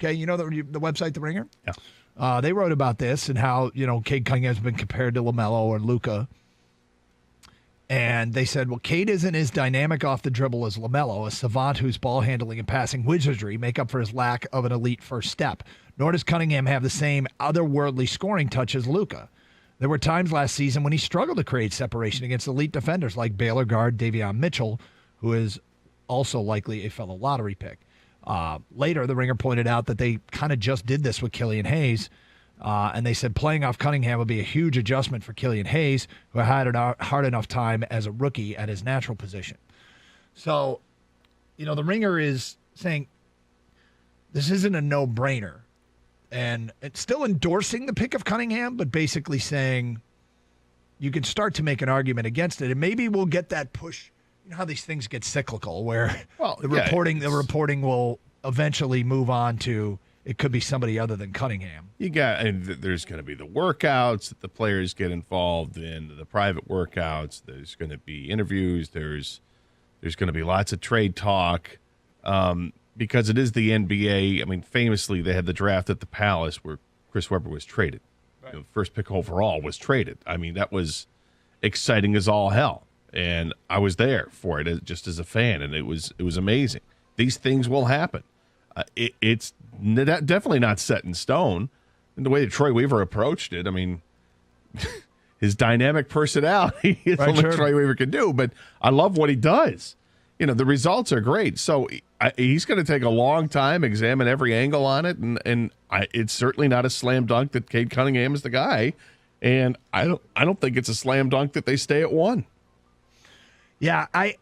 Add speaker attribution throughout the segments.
Speaker 1: Okay, you know the website The Ringer?
Speaker 2: Yeah.
Speaker 1: They wrote about this and how, Cade Cunningham has been compared to LaMelo or Luka. And they said, well, Cade isn't as dynamic off the dribble as LaMelo, a savant whose ball handling and passing wizardry make up for his lack of an elite first step. Nor does Cunningham have the same otherworldly scoring touch as Luka. There were times last season when he struggled to create separation against elite defenders like Baylor guard Davion Mitchell, who is also likely a fellow lottery pick. Later, The Ringer pointed out that they kind of just did this with Killian Hayes. And they said playing off Cunningham would be a huge adjustment for Killian Hayes, who had a hard enough time as a rookie at his natural position. So, The Ringer is saying this isn't a no-brainer. And it's still endorsing the pick of Cunningham, but basically saying you can start to make an argument against it. And maybe we'll get that push. You know how these things get cyclical, where the reporting will eventually move on to it could be somebody other than Cunningham.
Speaker 2: There's going to be the workouts that the players get involved in, the private workouts. There's going to be interviews. There's going to be lots of trade talk because it is the NBA. I mean, famously, they had the draft at the Palace where Chris Webber was traded. Right. The first pick overall was traded. I mean, that was exciting as all hell. And I was there for it just as a fan, and it was amazing. These things will happen. It's definitely not set in stone. And the way that Troy Weaver approached it, I mean, his dynamic personality is what Troy Weaver can do, but I love what he does. The results are great. So he's going to take a long time, examine every angle on it, and it's certainly not a slam dunk that Cade Cunningham is the guy. And I don't think it's a slam dunk that they stay at 1.
Speaker 1: Yeah, I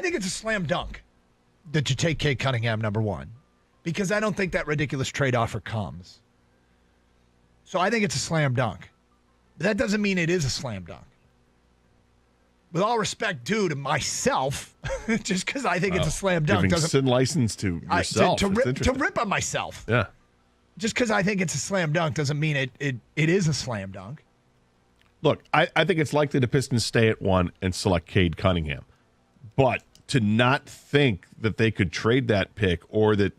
Speaker 1: think it's a slam dunk that you take Cade Cunningham number 1, because I don't think that ridiculous trade offer comes. So I think it's a slam dunk. But that doesn't mean it is a slam dunk. With all respect due to myself, just because I think it's a slam dunk
Speaker 2: doesn't sin license to yourself.
Speaker 1: To rip on myself.
Speaker 2: Yeah.
Speaker 1: Just because I think it's a slam dunk doesn't mean it is a slam dunk.
Speaker 2: Look, I think it's likely the Pistons stay at 1 and select Cade Cunningham. But to not think that they could trade that pick or that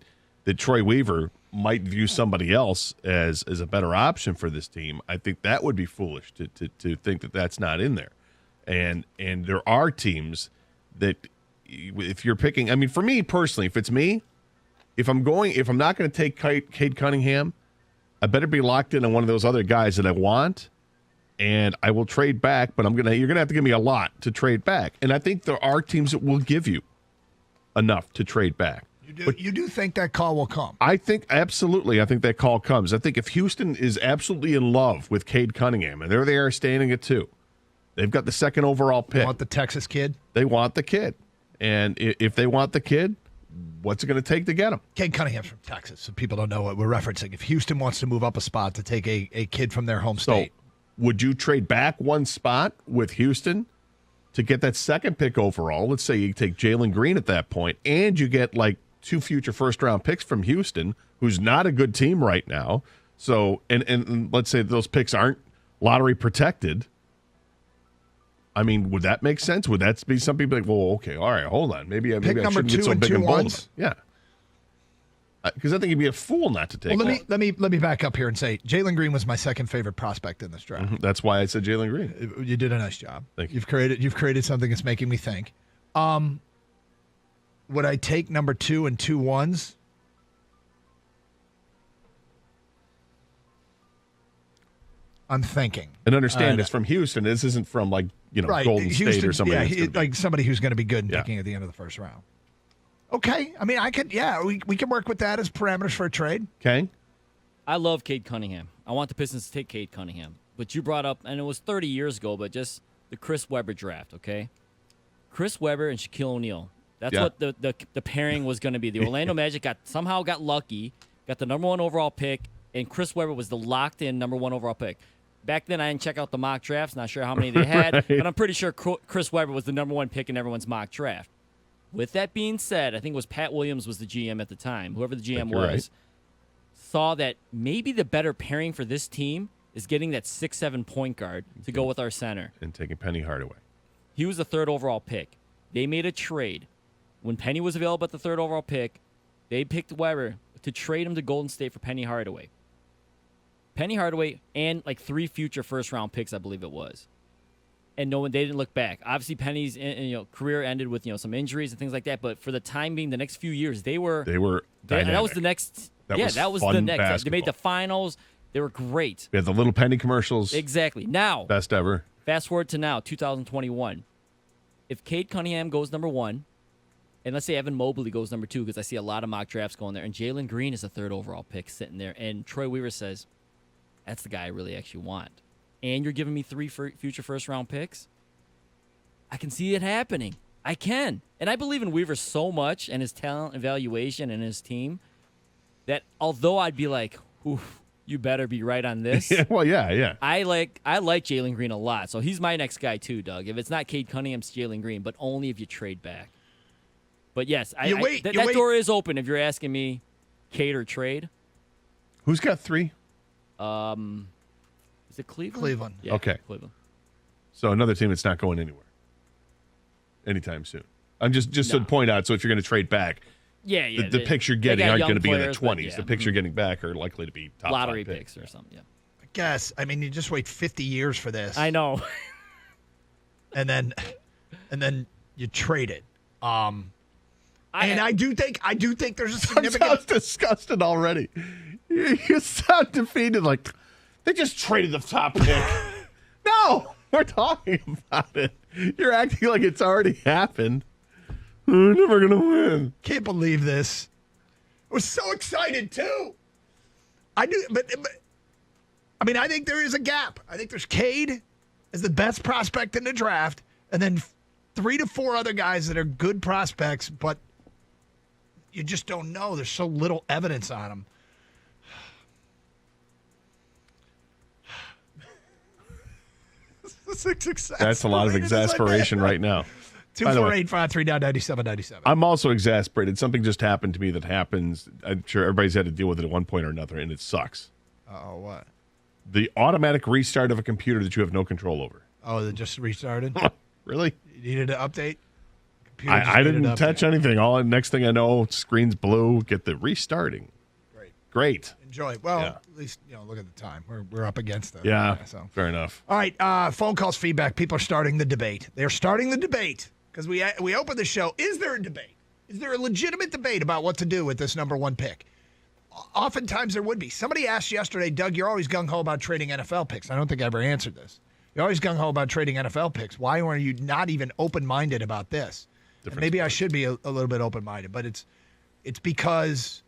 Speaker 2: Troy Weaver might view somebody else as a better option for this team, I think that would be foolish to think that that's not in there. And there are teams that if you're picking, I mean, for me personally, if it's me, if I'm not going to take Cade Cunningham, I better be locked in on one of those other guys that I want. And I will trade back, but you're gonna have to give me a lot to trade back. And I think there are teams that will give you enough to trade back.
Speaker 1: You do think that call will come?
Speaker 2: I think absolutely. I think that call comes. I think if Houston is absolutely in love with Cade Cunningham, and there they are standing at 2, they've got the 2nd overall pick.
Speaker 1: They want the Texas kid?
Speaker 2: They want the kid. And if they want the kid, what's it going to take to get him?
Speaker 1: Cade Cunningham's from Texas, so people don't know what we're referencing. If Houston wants to move up a spot to take a kid from their home state.
Speaker 2: Would you trade back 1 spot with Houston to get that 2nd pick overall? Let's say you take Jalen Green at that point, and you get like 2 future first-round picks from Houston, who's not a good team right now. So, and let's say those picks aren't lottery protected. I mean, would that make sense? Would that be something like, well, okay, all right, hold on. Maybe I shouldn't get so big and bold. Yeah. Because I think you'd be a fool not to take.
Speaker 1: Well, let me back up here and say Jalen Green was my 2nd favorite prospect in this draft.
Speaker 2: Mm-hmm. That's why I said Jalen Green.
Speaker 1: You did a nice job.
Speaker 2: Thank you.
Speaker 1: You've created something that's making me think. Would I take number 2 and 2 1s? I'm thinking.
Speaker 2: And understand it's from Houston. This isn't from Golden State or somebody.
Speaker 1: Like somebody who's going to be good in picking at the end of the first round. Okay. I mean, we can work with that as parameters for a trade.
Speaker 2: Okay.
Speaker 3: I love Cade Cunningham. I want the Pistons to take Cade Cunningham. But you brought up, and it was 30 years ago, but just the Chris Webber draft, okay? Chris Webber and Shaquille O'Neal. That's what the pairing was going to be. The Orlando Magic somehow got lucky, got the number 1 overall pick, and Chris Webber was the locked-in number 1 overall pick. Back then, I didn't check out the mock drafts. Not sure how many they had, but I'm pretty sure Chris Webber was the number 1 pick in everyone's mock draft. With that being said, I think it was Pat Williams was the GM at the time. Whoever the GM was saw that maybe the better pairing for this team is getting that 6'7" point guard to go with our center.
Speaker 2: And taking Penny Hardaway.
Speaker 3: He was the 3rd overall pick. They made a trade. When Penny was available at the 3rd overall pick, They picked Weber to trade him to Golden State for Penny Hardaway. Penny Hardaway and like 3 future first-round picks, I believe it was. And they didn't look back. Obviously, Penny's career ended with some injuries and things like that. But for the time being, the next few years, they were
Speaker 2: dynamic.
Speaker 3: that was the next. That was
Speaker 2: fun
Speaker 3: the next.
Speaker 2: basketball.
Speaker 3: They made the finals. They were great.
Speaker 2: We had the little penny commercials.
Speaker 3: Exactly. Now,
Speaker 2: Best ever.
Speaker 3: fast forward to now, 2021. If Cade Cunningham goes number 1, and let's say Evan Mobley goes number 2, because I see a lot of mock drafts going there, and Jalen Green is a 3rd overall pick sitting there, and Troy Weaver says, that's the guy I really actually want. And you're giving me 3 future first-round picks? I can see it happening. I can. And I believe in Weaver so much and his talent evaluation and his team that although I'd be like, oof, you better be right on this.
Speaker 2: Yeah.
Speaker 3: I like Jalen Green a lot. So he's my next guy too, Doug. If it's not Cade Cunningham, it's Jalen Green, but only if you trade back. But yes, that door is open if you're asking me, Cade or trade.
Speaker 2: Who's got 3?
Speaker 3: Is it Cleveland?
Speaker 1: Cleveland.
Speaker 3: Yeah,
Speaker 2: Okay.
Speaker 3: Cleveland.
Speaker 2: So another team that's not going anywhere anytime soon. I'm just to point out, so if you're going to trade back,
Speaker 3: Yeah.
Speaker 2: the picks you're getting aren't going to be in the 20s.
Speaker 3: Players, but
Speaker 2: The picks you're getting back are likely to be top
Speaker 3: lottery
Speaker 2: 5
Speaker 3: picks or something. Yeah.
Speaker 1: I guess. I mean, you just wait 50 years for this.
Speaker 3: I know.
Speaker 1: and then you trade it. I do think there's a significant.
Speaker 2: Sounds disgusted already. You sound defeated, like they just traded the top pick. No, we're talking about it. You're acting like it's already happened. We're never gonna win.
Speaker 1: Can't believe this. I was so excited too. I do, but I mean, I think there is a gap. I think there's Cade as the best prospect in the draft, and then 3 to 4 other guys that are good prospects, but you just don't know. There's so little evidence on them.
Speaker 2: That's a lot of exasperation right now.
Speaker 1: 248-539-9797.
Speaker 2: I'm also exasperated. Something just happened to me that happens. I'm sure everybody's had to deal with it at one point or another, and it sucks.
Speaker 1: Oh, what?
Speaker 2: The automatic restart of a computer that you have no control over.
Speaker 1: Oh, they just restarted?
Speaker 2: Really?
Speaker 1: You needed an update?
Speaker 2: I didn't touch anything. Next thing I know, screen's blue. Get the restarting. Great.
Speaker 1: Enjoy. Well, At least look at the time. We're up against it.
Speaker 2: Yeah.
Speaker 1: So
Speaker 2: fair enough.
Speaker 1: All right. Phone calls, feedback. People are starting the debate. They're starting the debate because we opened the show. Is there a debate? Is there a legitimate debate about what to do with this number 1 pick? Oftentimes there would be. Somebody asked yesterday, Doug, you're always gung ho about trading NFL picks. I don't think I ever answered this. You're always gung ho about trading NFL picks. Why are you not even open minded about this? Maybe I should be a little bit open minded, but it's because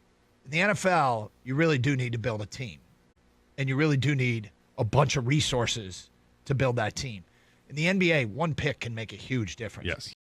Speaker 1: in the NFL, you really do need to build a team. And you really do need a bunch of resources to build that team. In the NBA, 1 pick can make a huge difference.
Speaker 2: Yes.